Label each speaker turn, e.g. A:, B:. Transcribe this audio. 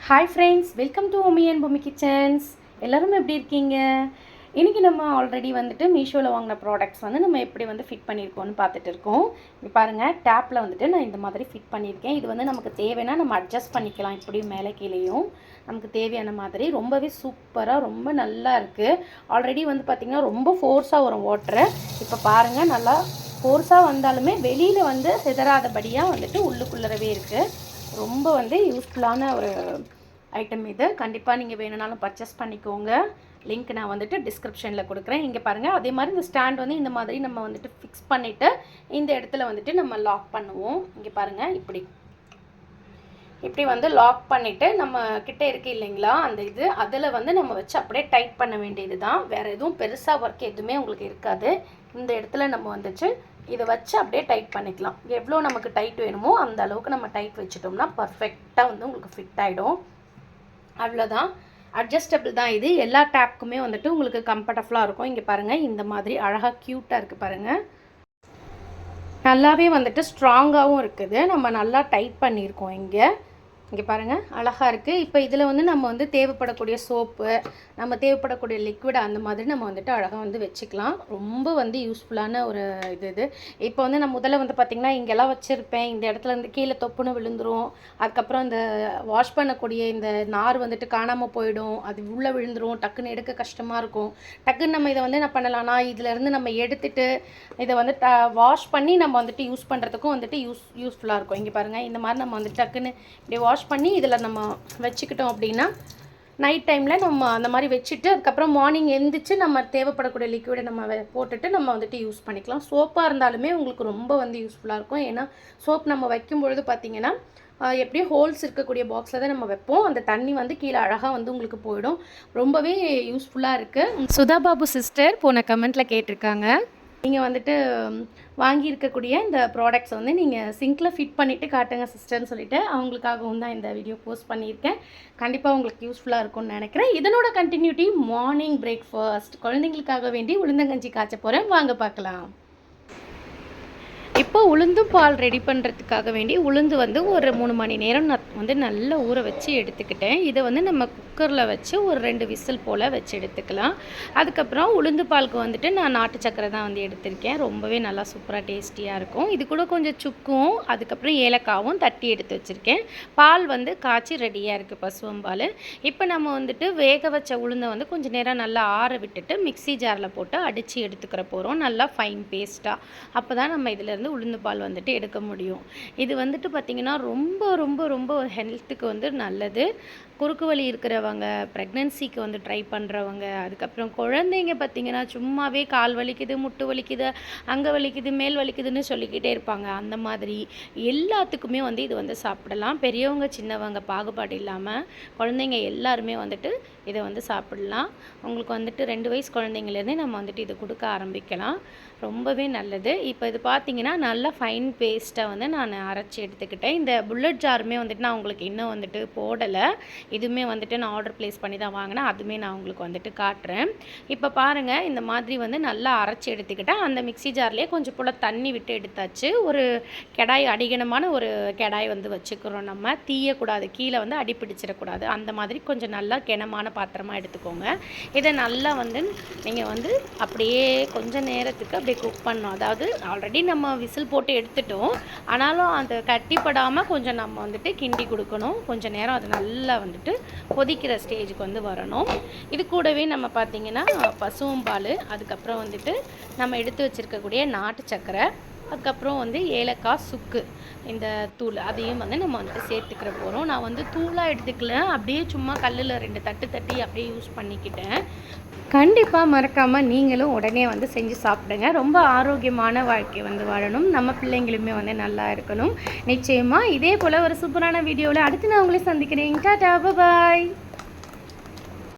A: Hi friends, welcome to Omi and Bommi kitchens. எல்லோரும் எப்படி இருக்கீங்க? இன்றைக்கி நம்ம ஆல்ரெடி வந்துட்டு மீஷோவில் வாங்கின ப்ராடக்ட்ஸ் வந்து நம்ம எப்படி வந்து ஃபிட் பண்ணியிருக்கோம்னு பார்த்துட்டு இருக்கோம். இப்போ பாருங்கள், டேப்பில் வந்துட்டு நான் இந்த மாதிரி ஃபிட் பண்ணியிருக்கேன். இது வந்து நமக்கு தேவைன்னா நம்ம அட்ஜஸ்ட் பண்ணிக்கலாம், இப்படியும் மேலே கீழேயும் நமக்கு தேவையான மாதிரி. ரொம்பவே சூப்பராக ரொம்ப நல்லா இருக்குது. ஆல்ரெடி வந்து பார்த்திங்கன்னா ரொம்ப ஃபோர்ஸாக வரும் வாட்டரு. இப்போ பாருங்கள், நல்லா ஃபோர்ஸாக வந்தாலுமே வெளியில் வந்து சிதறாதபடியாக வந்துட்டு உள்ளுக்குள்ளரவே இருக்குது. ரொம்ப வந்து யூஸ்ஃபுல்லான ஒரு ஐட்டம் இது. கண்டிப்பாக நீங்கள் வேணும்னாலும் பர்ச்சேஸ் பண்ணிக்கோங்க. லிங்க் நான் வந்துட்டு டிஸ்கிரிப்ஷனில் கொடுக்குறேன். இங்கே பாருங்கள், அதே மாதிரி இந்த ஸ்டாண்ட் வந்து இந்த மாதிரி நம்ம வந்துட்டு ஃபிக்ஸ் பண்ணிவிட்டு இந்த இடத்துல வந்துட்டு நம்ம லாக் பண்ணுவோம். இங்கே பாருங்கள், இப்படி வந்து லாக் பண்ணிவிட்டு நம்ம கிட்டே இருக்குது இல்லைங்களா அந்த இது, அதில் வந்து நம்ம வச்சு அப்படியே டைட் பண்ண வேண்டியது தான். வேறு எதுவும் பெருசாக ஒர்க் எதுவுமே உங்களுக்கு இருக்காது. இந்த இடத்துல நம்ம வந்துச்சு இதை வச்சு அப்படியே டைட் பண்ணிக்கலாம். எவ்வளோ நமக்கு டைட் வேணுமோ அந்த அளவுக்கு நம்ம டைட் வச்சுட்டோம்னா பர்ஃபெக்டாக வந்து உங்களுக்கு ஃபிட் ஆகிடும். அவ்வளோதான், அட்ஜஸ்டபிள் தான் இது. எல்லா டேப்புக்குமே வந்துட்டு உங்களுக்கு கம்ஃபர்டபுளாக இருக்கும். இங்கே பாருங்கள், இந்த மாதிரி அழகாக க்யூட்டாக இருக்குது பாருங்கள். நல்லாவே வந்துட்டு ஸ்ட்ராங்காகவும் இருக்குது. நம்ம நல்லா டைட் பண்ணியிருக்கோம். இங்கே பாருங்கள், அழகாக இருக்குது. இப்போ இதில் வந்து நம்ம வந்து தேவைப்படக்கூடிய சோப்பு, நம்ம தேவைப்படக்கூடிய லிக்விட் அந்த மாதிரி நம்ம வந்துட்டு அழகாக வந்து வச்சுக்கலாம். ரொம்ப வந்து யூஸ்ஃபுல்லான ஒரு இது. இப்போ வந்து நான் முதல்ல வந்து பார்த்திங்கன்னா இங்கெல்லாம் வச்சுருப்பேன். இந்த இடத்துல வந்து கீழே தொப்புன்னு விழுந்துரும். அதுக்கப்புறம் இந்த வாஷ் பண்ணக்கூடிய இந்த நார் வந்துட்டு காணாமல் போயிடும். அது உள்ளே விழுந்துடும். டக்குன்னு எடுக்க கஷ்டமாக இருக்கும். டக்குன்னு நம்ம இதை வந்து என்ன பண்ணலாம்னா, இதிலேருந்து நம்ம எடுத்துகிட்டு இதை வந்து வாஷ் பண்ணி நம்ம வந்துட்டு யூஸ் பண்ணுறதுக்கும் வந்துட்டு யூஸ்ஃபுல்லாக இருக்கும். இங்கே பாருங்கள், இந்த மாதிரி நம்ம வந்துட்டு டக்குன்னு இப்படி வாஷ் பண்ணி இதில் நம்ம வச்சுக்கிட்டோம் அப்படின்னா நைட் டைமில் நம்ம அந்த மாதிரி வச்சுட்டு அதுக்கப்புறம் மார்னிங் எழுந்திரிச்சு நம்ம தேவைப்படக்கூடிய லிக்விடை நம்ம போட்டுட்டு நம்ம வந்துட்டு யூஸ் பண்ணிக்கலாம். சோப்பாக இருந்தாலுமே உங்களுக்கு ரொம்ப வந்து யூஸ்ஃபுல்லாக இருக்கும். ஏன்னா சோப் நம்ம வைக்கும்பொழுது பார்த்திங்கன்னா எப்படியும் ஹோல்ஸ் இருக்கக்கூடிய பாக்ஸில் தான் நம்ம வைப்போம். அந்த தண்ணி வந்து கீழே அழகாக வந்து உங்களுக்கு போயிடும். ரொம்பவே யூஸ்ஃபுல்லாக இருக்குது. சுதா பாபு சிஸ்டர் போன கமெண்ட்டில் கேட்டிருக்காங்க, நீங்கள் வந்துட்டு வாங்கியிருக்கக்கூடிய இந்த ப்ராடக்ட்ஸை வந்து நீங்கள் சிங்கில் ஃபிட் பண்ணிவிட்டு காட்டுங்க சிஸ்டர்னு சொல்லிவிட்டு அவங்களுக்காகவும் தான் இந்த வீடியோ போஸ்ட் பண்ணியிருக்கேன். கண்டிப்பாக உங்களுக்கு யூஸ்ஃபுல்லாக இருக்கும்னு நினைக்கிறேன். இதனோட கண்டினியூட்டி மார்னிங் பிரேக்ஃபாஸ்ட். குழந்தைங்களுக்காக வேண்டி உளுந்தங்கஞ்சி காய்ச்ச போகிறேன், வாங்க பார்க்கலாம். இப்போ உளுந்தும் பால் ரெடி பண்ணுறதுக்காக வேண்டி உளுந்து வந்து ஒரு 3 மணி நேரம் நான் வந்து நல்லா ஊற வச்சு எடுத்துக்கிட்டேன். இதை வந்து நம்ம குக்கரில் வச்சு ஒரு 2 விசில் போல் வச்சு எடுத்துக்கலாம். அதுக்கப்புறம் உளுந்து பாலுக்கு வந்துட்டு நான் நாட்டு சக்கரை தான் வந்து எடுத்திருக்கேன். ரொம்பவே நல்லா சூப்பராக டேஸ்டியாக இருக்கும். இது கூட கொஞ்சம் சுக்கும் அதுக்கப்புறம் ஏலக்காவும் தட்டி எடுத்து வச்சுருக்கேன். பால் வந்து காய்ச்சி ரெடியாக இருக்குது, பசுவம்பால். இப்போ நம்ம வந்துட்டு வேக வச்ச உளுந்தை வந்து கொஞ்சம் நேரம் நல்லா ஆற விட்டுட்டு மிக்ஸி ஜாரில் போட்டு அடித்து எடுத்துக்கிற போகிறோம், நல்லா ஃபைன் பேஸ்ட்டாக. அப்போ தான் நம்ம இதில் உளுந்து பால் வந்துட்டு எடுக்க முடியும். இது வந்துட்டு பார்த்திங்கன்னா ரொம்ப ரொம்ப ரொம்ப ஹெல்த்துக்கு வந்து நல்லது. குறுக்கு வலி இருக்கிறவங்க, ப்ரெக்னென்சிக்கு வந்து ட்ரை பண்ணுறவங்க, அதுக்கப்புறம் குழந்தைங்க பார்த்திங்கன்னா சும்மாவே கால் வலிக்குது, முட்டு வலிக்குது, அங்கே வலிக்குது, மேல் வலிக்குதுன்னு சொல்லிக்கிட்டே இருப்பாங்க. அந்த மாதிரி எல்லாத்துக்குமே வந்து இது வந்து சாப்பிடலாம். பெரியவங்க சின்னவங்க பாகுபாடு இல்லாமல் குழந்தைங்க எல்லாருமே வந்துட்டு இதை வந்து சாப்பிடலாம். உங்களுக்கு வந்துட்டு 2 வயசு குழந்தைங்கலேருந்தே நம்ம வந்துட்டு இதை கொடுக்க ஆரம்பிக்கலாம். ரொம்பவே நல்லது. இப்போ இது பார்த்திங்கன்னா நல்லா ஃபைன் பேஸ்ட்டாக வந்து நான் அரைச்சி எடுத்துக்கிட்டேன். இந்த புல்லட் ஜாருமே வந்துட்டு நான் உங்களுக்கு இன்னும் வந்துட்டு போடலை. இதுவுமே வந்துட்டு நான் ஆர்டர் ப்ளேஸ் பண்ணி தான் வாங்கினேன். அதுவுமே நான் உங்களுக்கு வந்துட்டு காட்டுறேன். இப்போ பாருங்கள், இந்த மாதிரி வந்து நல்லா அரைச்சி எடுத்துக்கிட்டேன். அந்த மிக்ஸி ஜார்லேயே கொஞ்சம் போல் தண்ணி விட்டு எடுத்தாச்சு. ஒரு கடாய், அடிகனமான ஒரு கடாய் வந்து வச்சுக்கிறோம். நம்ம தீயக்கூடாது, கீழே வந்து அடி பிடிச்சிடக்கூடாது. அந்த மாதிரி கொஞ்சம் நல்லா கிணமான பாத்திரமாக எடுத்துக்கோங்க. இதை நல்லா வந்து நீங்கள் வந்து அப்படியே கொஞ்சம் நேரத்துக்கு அப்படியே குக் பண்ணணும். அதாவது ஆல்ரெடி நம்ம விசில் போட்டு எடுத்துட்டோம், ஆனாலும் அந்த கட்டிப்படாமல் கொஞ்சம் நம்ம வந்துட்டு கிண்டி கொடுக்கணும். கொஞ்சம் நேரம் அது நல்லா வந்துட்டு கொதிக்கிற ஸ்டேஜுக்கு வந்து வரணும். இது கூடவே நம்ம பார்த்திங்கன்னா பசுவும் பால், அதுக்கப்புறம் வந்துட்டு நம்ம எடுத்து வச்சுருக்கக்கூடிய நாட்டு சக்கரை, அதுக்கப்புறம் வந்து ஏலக்காய், சுக்கு, இந்த தூள் அதையும் வந்து நம்ம வந்துட்டு சேர்த்துக்கிற போகிறோம். நான் வந்து தூளாக எடுத்துக்கல, அப்படியே சும்மா கல்லில் 2 தட்டு தட்டி அப்படியே யூஸ் பண்ணிக்கிட்டேன். கண்டிப்பாக மறக்காமல் நீங்களும் உடனே வந்து செஞ்சு சாப்பிடுங்க. ரொம்ப ஆரோக்கியமான வாழ்க்கை வந்து வாழணும், நம்ம பிள்ளைங்களுமே வந்து நல்லா இருக்கணும். நிச்சயமாக இதே போல் ஒரு சூப்பரான வீடியோவில் அடுத்து நான் உங்களை சந்திக்கிறேன். டாடா, பாய்.